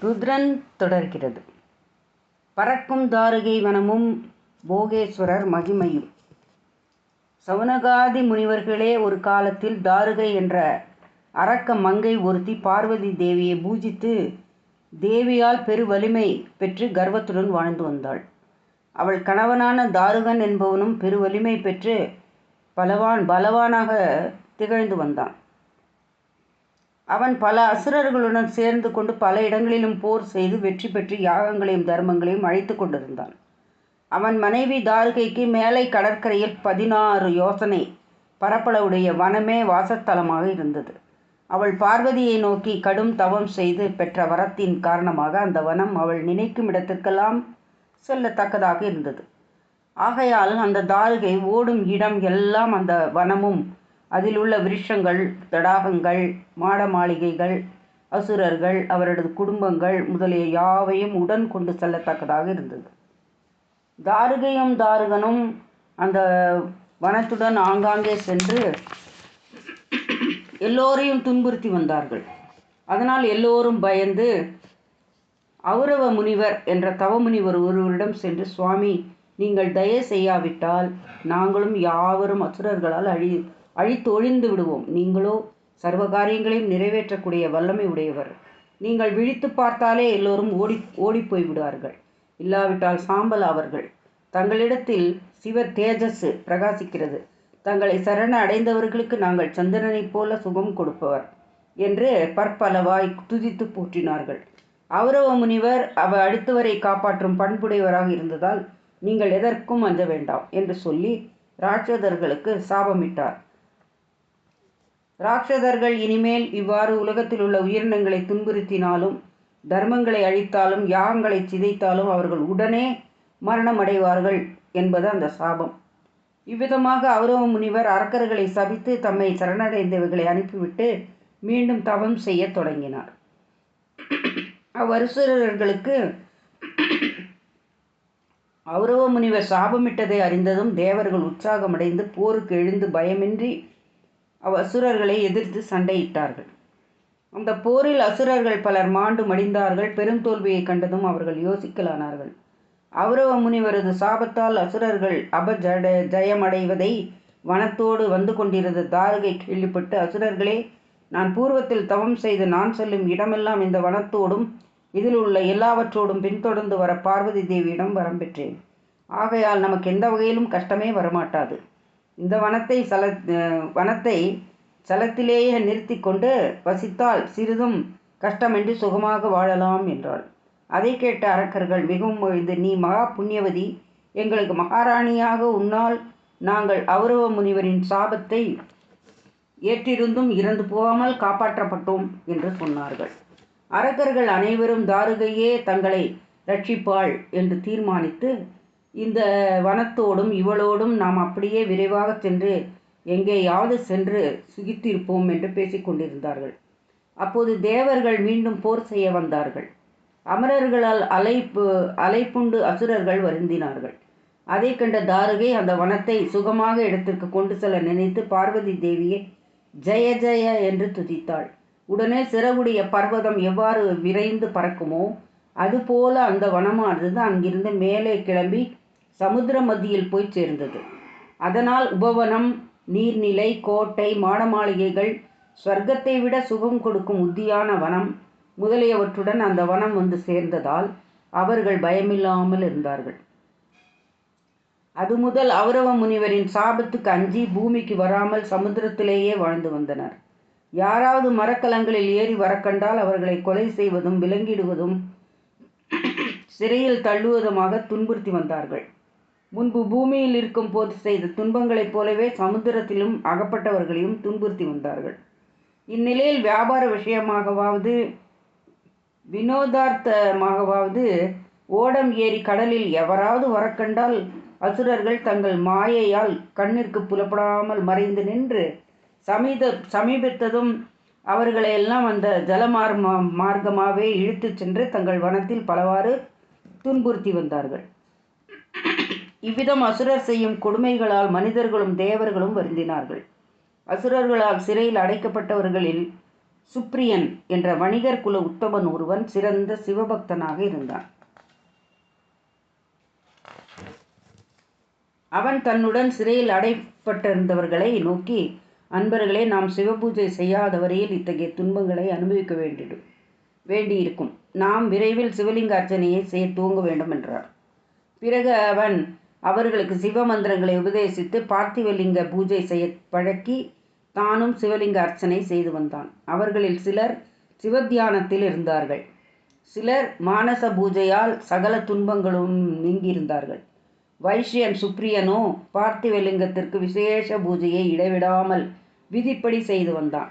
ருத்ரன் தொடர்கிறது. பறக்கும் தாருகை வனமும் போகேஸ்வரர் மகிமையும். சவுனகாதி முனிவர்களே, ஒரு காலத்தில் தாருகை என்ற அரக்க மங்கை ஒருத்தி பார்வதி தேவியை பூஜித்து தேவியால் பெரு வலிமை பெற்று கர்வத்துடன் வாழ்ந்து வந்தாள். அவள் கணவனான தாருகன் என்பவனும் பெரு வலிமை பெற்று பலவானாக திகழ்ந்து வந்தான். அவன் பல அசுரர்களுடன் சேர்ந்து கொண்டு பல இடங்களிலும் போர் செய்து வெற்றி பெற்று யாகங்களையும் தர்மங்களையும் அழித்து கொண்டிருந்தான். அவன் மனைவி தாருகைக்கு மேலை கடற்கரையில் 16 யோசனை பரப்பளவுடைய வனமே வாசத்தலமாக இருந்தது. அவள் பார்வதியை நோக்கி கடும் தவம் செய்து பெற்ற வரத்தின் காரணமாக அந்த வனம் அவள் நினைக்கும் இடத்திற்கெல்லாம் செல்லத்தக்கதாக இருந்தது. ஆகையால் அந்த தாருகை ஓடும் இடம் எல்லாம் அந்த வனமும் அதில் உள்ள விருஷங்கள், தடாகங்கள், மாட மாளிகைகள், அசுரர்கள், அவரது குடும்பங்கள் முதலிய யாவையும் உடன் கொண்டு செல்லத்தக்கதாக இருந்தது. தாருகையும் தாருகனும் அந்த வனத்துடன் ஆங்காங்கே சென்று எல்லோரையும் துன்புறுத்தி வந்தார்கள். அதனால் எல்லோரும் பயந்து ஔரவ முனிவர் என்ற தவமுனிவர் ஒருவரிடம் சென்று, சுவாமி, நீங்கள் தயை செய்யாவிட்டால் நாங்களும் யாவரும் அசுரர்களால் அழித்து ஒழிந்து விடுவோம். நீங்களோ சர்வ காரியங்களையும் நிறைவேற்றக்கூடிய வல்லமை உடையவர். நீங்கள் விழித்து பார்த்தாலே எல்லோரும் ஓடிப்போய் விடுவார்கள். இல்லாவிட்டால் சாம்பல் அவர்கள். தங்களிடத்தில் சிவ தேஜஸ் பிரகாசிக்கிறது. தங்களை சரண அடைந்தவர்களுக்கு நாங்கள் சந்திரனைப் போல சுகம் கொடுப்பவர் என்று பற்பலவாய் துதித்து போற்றினார்கள். ஔரவ முனிவர் அடுத்தவரை காப்பாற்றும் பண்புடையவராக இருந்ததால் நீங்கள் எதற்கும் அஞ்ச வேண்டாம் என்று சொல்லி ராட்சதர்களுக்கு சாபமிட்டார். ராட்சதர்கள் இனிமேல் இவ்வாறு உலகத்தில் உள்ள உயிரினங்களை துன்புறுத்தினாலும், தர்மங்களை அழித்தாலும், யாகங்களை சிதைத்தாலும் அவர்கள் உடனே மரணம் அடைவார்கள் என்பது அந்த சாபம். இவ்விதமாக ஔரவ முனிவர் அரக்கர்களை சபித்து தம்மை சரணடைந்தவர்களை அனுப்பிவிட்டு மீண்டும் தவம் செய்ய தொடங்கினார். அவ்வசுரர்களுக்கு ஔரவ முனிவர் சாபமிட்டதை அறிந்ததும் தேவர்கள் உற்சாகமடைந்து போருக்கு எழுந்து பயமின்றி அவ்வசுரர்களை எதிர்த்து சண்டையிட்டார்கள். அந்த போரில் அசுரர்கள் பலர் மாண்டு மடிந்தார்கள். பெரும் தோல்வியை கண்டதும் அவர்கள் யோசிக்கலானார்கள். ஔரவ முனிவரது சாபத்தால் அசுரர்கள் ஜயமடைவதை வனத்தோடு வந்து கொண்டிருந்த தாருகை கேள்விப்பட்டு, அசுரர்களே, நான் பூர்வத்தில் தவம் செய்து நான் செல்லும் இடமெல்லாம் இந்த வனத்தோடும் இதில் உள்ள எல்லாவற்றோடும் பின்தொடர்ந்து வர பார்வதி தேவியிடம் வரம் பெற்றேன். ஆகையால் நமக்கு எந்த வகையிலும் கஷ்டமே வரமாட்டாது. இந்த வனத்தை சலத்திலேயே நிறுத்தி கொண்டு வசித்தால் சிறிதும் கஷ்டமின்றி சுகமாக வாழலாம் என்றாள். அதை கேட்ட அரக்கர்கள் மிகவும் மகிழ்ந்து, நீ மகா புண்ணியவதி, எங்களுக்கு மகாராணியாக உன்னால் நாங்கள் ஔரவ முனிவரின் சாபத்தை ஏற்றிருந்தும் இறந்து போகாமல் காப்பாற்றப்பட்டோம் என்று சொன்னார்கள். அரக்கர்கள் அனைவரும் தாருகையே தங்களை ரட்சிப்பாள் என்று தீர்மானித்து, இந்த வனத்தோடும் இவளோடும் நாம் அப்படியே விரைவாக சென்று எங்கேயாவது சென்று சுகித்திருப்போம் என்று பேசிக்கொண்டிருந்தார்கள். அப்போது தேவர்கள் மீண்டும் போர் செய்ய வந்தார்கள். அமரர்களால் அலைப்புண்டு அசுரர்கள் வருந்தினார்கள். அதை கண்ட தாருகை அந்த வனத்தை சுகமாக இடத்திற்கு கொண்டு செல்ல நினைத்து பார்வதி தேவியை ஜெய ஜெய என்று துதித்தாள். உடனே சிறகுடைய பர்வதம் எவ்வாறு விரைந்து பறக்குமோ அதுபோல அந்த வனமானது அங்கிருந்து மேலே கிளம்பி சமுத்திர மத்தியில் போய் சேர்ந்தது. அதனால் உபவனம், நீர்நிலை, கோட்டை, மாடமாளிகைகள், ஸ்வர்க்கத்தை விட சுகம் கொடுக்கும் உத்தியான வனம் முதலியவற்றுடன் அந்த வனம் வந்து சேர்ந்ததால் அவர்கள் பயமில்லாமல் இருந்தார்கள். அது முதல் ஔரவ முனிவரின் சாபத்துக்கு அஞ்சி பூமிக்கு வராமல் சமுத்திரத்திலேயே வாழ்ந்து வந்தனர். யாராவது மரக்கலங்களில் ஏறி வரக்கண்டால் அவர்களை கொலை செய்வதும் விலங்கிடுவதும் சிறையில் தள்ளுவதுமாக துன்புறுத்தி வந்தார்கள். முன்பு பூமியில் இருக்கும் போது செய்த துன்பங்களைப் போலவே சமுத்திரத்திலும் அகப்பட்டவர்களையும் துன்புறுத்தி வந்தார்கள். இந்நிலையில் வியாபார விஷயமாகவாவது வினோதார்த்தமாகவாவது ஓடம் ஏறி கடலில் எவராவது வரக்கண்டால் அசுரர்கள் தங்கள் மாயையால் கண்ணிற்கு புலப்படாமல் மறைந்து நின்று சமீபித்ததும் அவர்களையெல்லாம் அந்த மார்க்கமாகவே இழுத்து சென்று தங்கள் வனத்தில் பலவாறு துன்புறுத்தி வந்தார்கள். இவ்விதம் அசுரர் செய்யும் கொடுமைகளால் மனிதர்களும் தேவர்களும் வருந்தினார்கள். அசுரர்களால் சிறையில் அடைக்கப்பட்டவர்களில் சுப்ரியன் என்ற வணிகர் குல உத்தமன் ஒருவன் சிறந்த சிவபக்தனாக இருந்தான். அவன் தன்னுடன் சிறையில் அடைப்பட்டிருந்தவர்களை நோக்கி, அன்பர்களே, நாம் சிவபூஜை செய்யாத வரையில் இத்தகைய துன்பங்களை அனுபவிக்க வேண்டியிருக்கும். நாம் விரைவில் சிவலிங்க அர்ச்சனையை செய்ய துவங்க வேண்டும் என்றார். பிறகு அவன் அவர்களுக்கு சிவ மந்திரங்களை உபதேசித்து பார்த்திவலிங்க பூஜை செய்ய பழக்கி தானும் சிவலிங்க அர்ச்சனை செய்து வந்தான். அவர்களில் சிலர் சிவத்தியானத்தில் இருந்தார்கள். சிலர் மானச பூஜையால் சகல துன்பங்களும் நீங்கியிருந்தார்கள். வைஷ்யன் சுப்ரியனோ பார்த்திவலிங்கத்திற்கு விசேஷ பூஜையை இடைவிடாமல் விதிப்படி செய்து வந்தான்.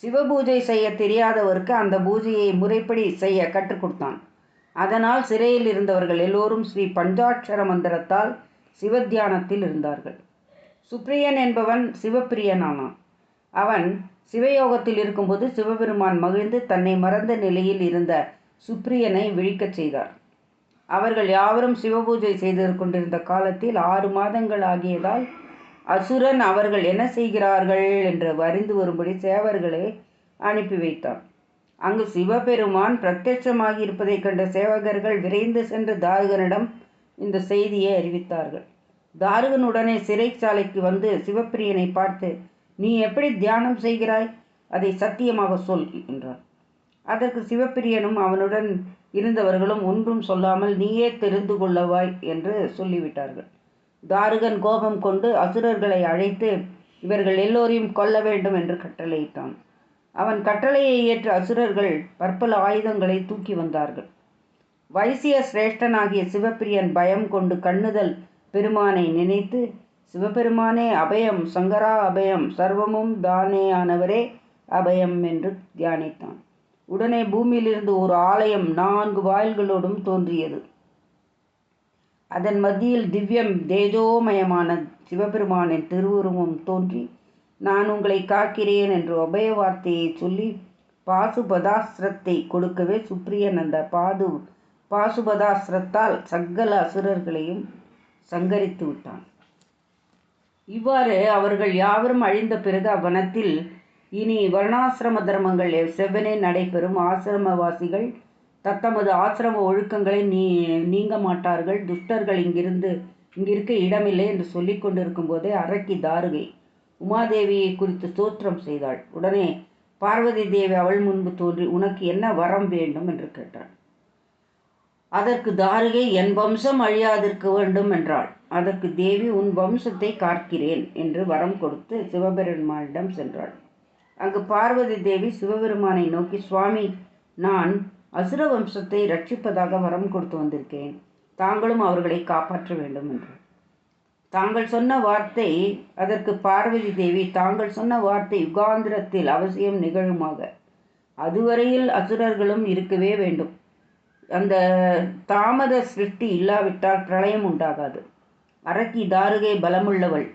சிவபூஜை செய்ய தெரியாதவருக்கு அந்த பூஜையை முறைப்படி செய்ய கற்றுக் கொடுத்தான். அதனால் சிறையில் இருந்தவர்கள் எல்லோரும் ஸ்ரீ பஞ்சாட்சர மந்திரத்தால் சிவத்தியானத்தில் இருந்தார்கள். சுப்ரியன் என்பவன் சிவப்பிரியனானான். அவன் சிவயோகத்தில் இருக்கும்போது சிவபெருமான் மகிழ்ந்து தன்னை மறந்த நிலையில் இருந்த சுப்ரியனை விழிக்கச் செய்தார். அவர்கள் யாவரும் சிவபூஜை செய்து கொண்டிருந்த காலத்தில் 6 மாதங்கள் ஆகியதால் அசுரன் அவர்கள் என்ன செய்கிறார்கள் என்று அறிந்து வரும்படி சேவர்களை அனுப்பி வைத்தான். அங்கு சிவபெருமான் பிரத்யட்சமாகி இருப்பதை கண்ட சேவகர்கள் விரைந்து சென்று தாருகனிடம் இந்த செய்தியை அறிவித்தார்கள். தாருகன் உடனே சிறைச்சாலைக்கு வந்து சிவப்பிரியனை பார்த்து, நீ எப்படி தியானம் செய்கிறாய்? அதை சத்தியமாக சொல் என்றார். அதற்கு சிவப்பிரியனும் அவனுடன் இருந்தவர்களும் ஒன்றும் சொல்லாமல், நீயே தெரிந்து கொள்ளவாய் என்று சொல்லிவிட்டார்கள். தாருகன் கோபம் கொண்டு அசுரர்களை அழைத்து இவர்கள் எல்லோரையும் கொல்ல வேண்டும் என்று கட்டளையிட்டான். அவன் கட்டளையை ஏற்ற அசுரர்கள் பற்பல ஆயுதங்களை தூக்கி வந்தார்கள். வைசிய சிரேஷ்டனாகிய சிவப்பிரியன் பயம் கொண்டு கண்ணுதல் பெருமானை நினைத்து, சிவபெருமானே அபயம், சங்கரா அபயம், சர்வமும் தானேயானவரே அபயம் என்று தியானித்தான். உடனே பூமியிலிருந்து ஒரு ஆலயம் 4 வாயில்களோடும் தோன்றியது. அதன் மத்தியில் திவ்யம் தேஜோமயமான சிவபெருமானின் திருவுருவம் தோன்றி, நான் உங்களை காக்கிறேன் என்று அபய வார்த்தையை சொல்லி பாசுபதாஸ்திரத்தை கொடுக்கவே சுப்ரியன் அந்த பாசுபதாஸ்திரத்தால் சகல அசுரர்களையும் சங்கரித்து விட்டான். இவ்வாறு அவர்கள் யாவரும் அழிந்த பிறகு அவ்வனத்தில் இனி வர்ணாசிரம தர்மங்கள் செவ்வனே நடைபெறும். ஆசிரமவாசிகள் தத்தமது ஆசிரம ஒழுக்கங்களை நீங்க மாட்டார்கள். துஷ்டர்கள் இங்கிருக்க இடமில்லை என்று சொல்லி கொண்டிருக்கும் போதே அரக்கி தாருகை உமாதேவியை குறித்து ஸ்தோத்திரம் செய்தாள். உடனே பார்வதி தேவி அவள் முன்பு தோன்றி, உனக்கு என்ன வரம் வேண்டும் என்று கேட்டாள். அதற்கு தாருகை, என் வம்சம் அழியாதிருக்க வேண்டும் என்றாள். அதற்கு தேவி, உன் வம்சத்தை காக்கிறேன் என்று வரம் கொடுத்து சிவபெருமானிடம் சென்றாள். அங்கு பார்வதி தேவி சிவபெருமானை நோக்கி, சுவாமி, நான் அசுர வம்சத்தை ரட்சிப்பதாக வரம் கொடுத்து வந்திருக்கேன். தாங்களும் அவர்களை காப்பாற்ற வேண்டும் என்றார். தாங்கள் சொன்ன வார்த்தை அதற்கு பார்வதி தேவி, தாங்கள் சொன்ன வார்த்தை யுகாந்திரத்தில் அவசியம் நிகழுமாக. அதுவரையில் அசுரர்களும் இருக்கவே வேண்டும். அந்த தாமத சிருஷ்டி இல்லாவிட்டால் பிரளயம் உண்டாகாது. அரக்கி தாருகை பலமுள்ளவள்.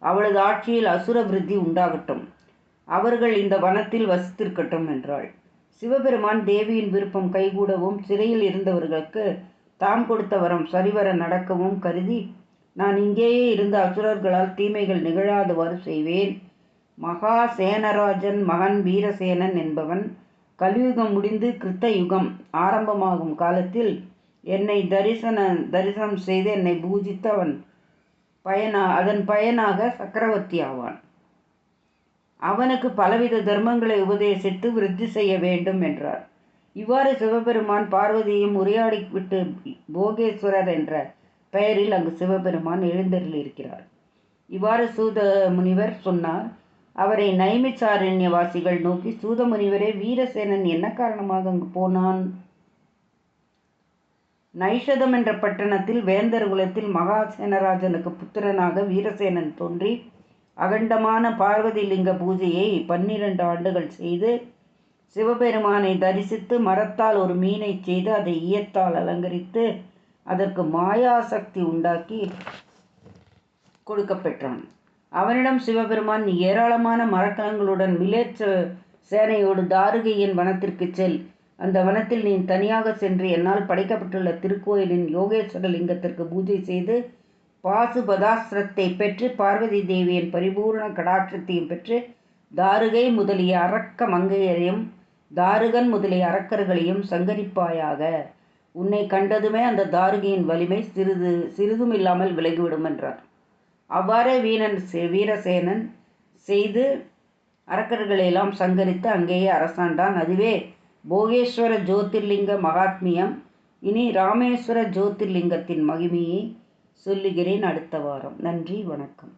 அவளது ஆட்சியில் அசுர விருத்தி உண்டாகட்டும். அவர்கள் இந்த வனத்தில் வசித்திருக்கட்டும் என்றாள். சிவபெருமான் தேவியின் விருப்பம் கைகூடவும் சிறையில் இருந்தவர்களுக்கு தாம் கொடுத்த வரம் சரிவர நடக்கவும் கருதி, நான் இங்கேயே இருந்த அசுரர்களால் தீமைகள் நிகழாதவாறு செய்வேன். மகா சேனராஜன் மகன் வீரசேனன் என்பவன் கலியுகம் முடிந்து கிருத்த யுகம் ஆரம்பமாகும் காலத்தில் என்னை தரிசனம் செய்து என்னை பூஜித்து அதன் பயனாக சக்கரவர்த்தி ஆவான். அவனுக்கு பலவித தர்மங்களை உபதேசித்து விருத்தி செய்ய வேண்டும் என்றார். இவ்வாறு சிவபெருமான் பார்வதியையும் உரையாடிவிட்டு போகேஸ்வரர் என்ற பெயரில் அங்கு சிவபெருமான் எழுந்தருளியிருக்கிறார். இவ்வாறு சூத முனிவர் சொன்னார். அவரை நைமிச்சாரண்யவாசிகள் நோக்கி, சூத முனிவரே, வீரசேனன் என்ன காரணமாக அங்கு போனான்? நைஷதம் என்ற பட்டணத்தில் வேந்தர் குலத்தில் மகாசேனராஜனுக்கு புத்திரனாக வீரசேனன் தோன்றி அகண்டமான பார்வதி லிங்க பூஜையை 12 ஆண்டுகள் செய்து சிவபெருமானை தரிசித்து மரத்தால் ஒரு மீனை செய்து அதை ஈயத்தால் அலங்கரித்து அதற்கு மாயாசக்தி உண்டாக்கி கொடுக்கப்பெற்றான். அவனிடம் சிவபெருமான், நீ ஏராளமான மரக்கலங்களுடன் மிலேச்ச சேனையோடு தாருகையின் வனத்திற்கு செல். அந்த வனத்தில் நீ தனியாக சென்று என்னால் படைக்கப்பட்டுள்ள திருக்கோயிலின் யோகேஸ்வர லிங்கத்திற்கு பூஜை செய்து பாசுபதாஸ்திரத்தை பெற்று பார்வதி தேவியின் பரிபூர்ண கடாட்சத்தையும் பெற்று தாருகை முதலிய அரக்க மங்கையரையும் தாருகன் முதலிய அரக்கர்களையும் சங்கரிப்பாயாக. உன்னை கண்டதுமே அந்த தாருகையின் வலிமை சிறிதும் இல்லாமல் விலகிவிடும் என்றார். அவ்வாறே வீரசேனன் செய்து அரக்கர்களையெல்லாம் சங்கரித்து அங்கேயே அரசாண்டான். அதுவே போகேஸ்வர ஜோதிர்லிங்க மகாத்மியம். இனி ராமேஸ்வர ஜோதிர்லிங்கத்தின் மகிமையை சொல்லுகிறேன் அடுத்த வாரம். நன்றி, வணக்கம்.